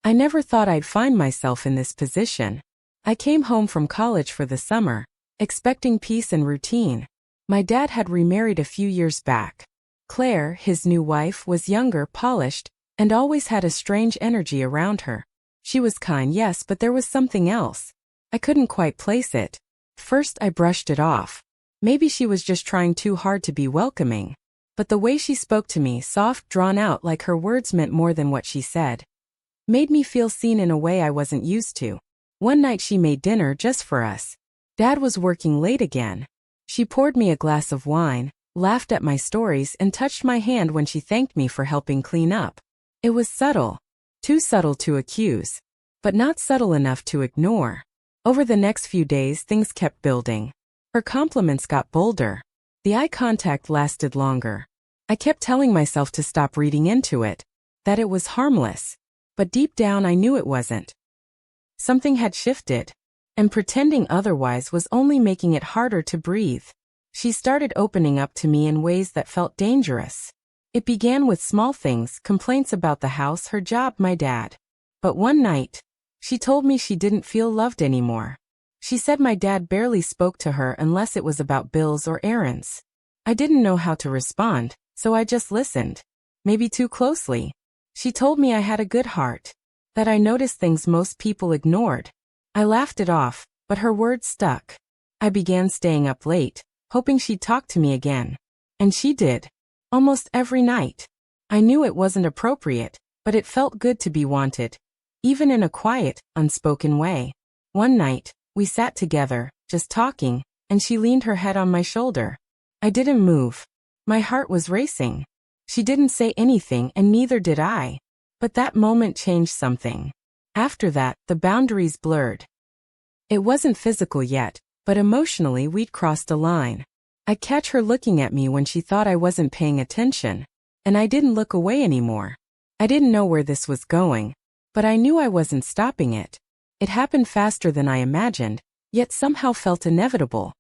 I never thought I'd find myself in this position. I came home from college for the summer, expecting peace and routine. My dad had remarried a few years back. Claire, his new wife, was younger, polished, and always had a strange energy around her. She was kind, yes, but there was something else. I couldn't quite place it. First I brushed it off. Maybe she was just trying too hard to be welcoming. But the way she spoke to me, soft, drawn out, like her words meant more than what she said, made me feel seen in a way I wasn't used to. One night she made dinner just for us. Dad was working late again. She poured me a glass of wine, laughed at my stories, and touched my hand when she thanked me for helping clean up. It was subtle. Too subtle to accuse, but not subtle enough to ignore. Over the next few days, things kept building. Her compliments got bolder. The eye contact lasted longer. I kept telling myself to stop reading into it, that it was harmless. But deep down I knew it wasn't. Something had shifted, and pretending otherwise was only making it harder to breathe. She started opening up to me in ways that felt dangerous. It began with small things, complaints about the house, her job, my dad. But one night, she told me she didn't feel loved anymore. She said my dad barely spoke to her unless it was about bills or errands. I didn't know how to respond, so I just listened. Maybe too closely. She told me I had a good heart, that I noticed things most people ignored. I laughed it off, but her words stuck. I began staying up late, hoping she'd talk to me again. And she did. Almost every night. I knew it wasn't appropriate, but it felt good to be wanted. Even in a quiet, unspoken way. One night, we sat together, just talking, and she leaned her head on my shoulder. I didn't move. My heart was racing. She didn't say anything and neither did I. But that moment changed something. After that, the boundaries blurred. It wasn't physical yet, but emotionally we'd crossed a line. I'd catch her looking at me when she thought I wasn't paying attention, and I didn't look away anymore. I didn't know where this was going, but I knew I wasn't stopping it. It happened faster than I imagined, yet somehow felt inevitable.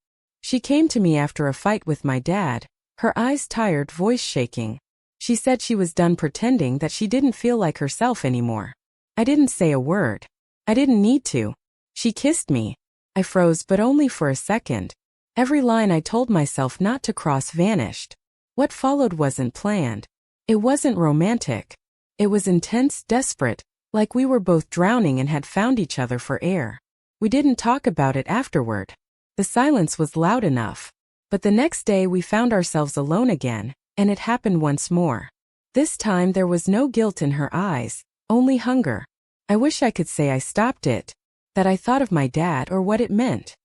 She came to me after a fight with my dad, her eyes tired, voice shaking. She said she was done pretending, that she didn't feel like herself anymore. I didn't say a word. I didn't need to. She kissed me. I froze, but only for a second. Every line I told myself not to cross vanished. What followed wasn't planned. It wasn't romantic. It was intense, desperate, like we were both drowning and had found each other for air. We didn't talk about it afterward. The silence was loud enough. But the next day we found ourselves alone again, and it happened once more. This time there was no guilt in her eyes, only hunger. I wish I could say I stopped it, that I thought of my dad or what it meant.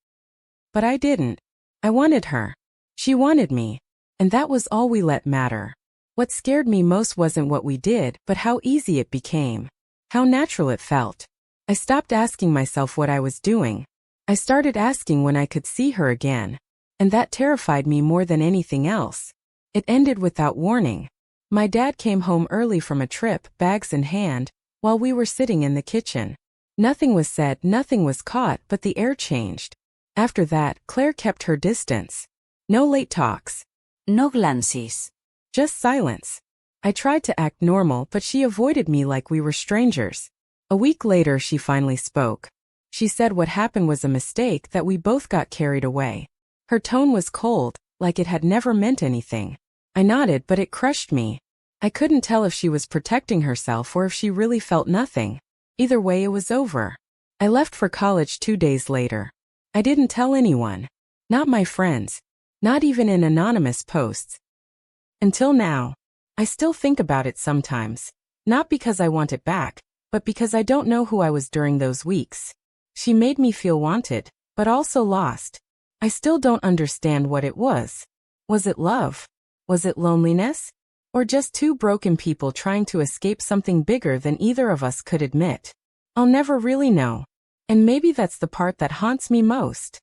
But I didn't. I wanted her. She wanted me. And that was all we let matter. What scared me most wasn't what we did, but how easy it became. How natural it felt. I stopped asking myself what I was doing. I started asking when I could see her again. And that terrified me more than anything else. It ended without warning. My dad came home early from a trip, bags in hand, while we were sitting in the kitchen. Nothing was said, nothing was caught, but the air changed. After that, Claire kept her distance. No late talks. No glances. Just silence. I tried to act normal, but she avoided me like we were strangers. A week later, she finally spoke. She said what happened was a mistake, that we both got carried away. Her tone was cold, like it had never meant anything. I nodded, but it crushed me. I couldn't tell if she was protecting herself or if she really felt nothing. Either way, it was over. I left for college 2 days later. I didn't tell anyone. Not my friends. Not even in anonymous posts. Until now. I still think about it sometimes. Not because I want it back, but because I don't know who I was during those weeks. She made me feel wanted, but also lost. I still don't understand what it was. Was it love? Was it loneliness? Or just two broken people trying to escape something bigger than either of us could admit? I'll never really know. And maybe that's the part that haunts me most.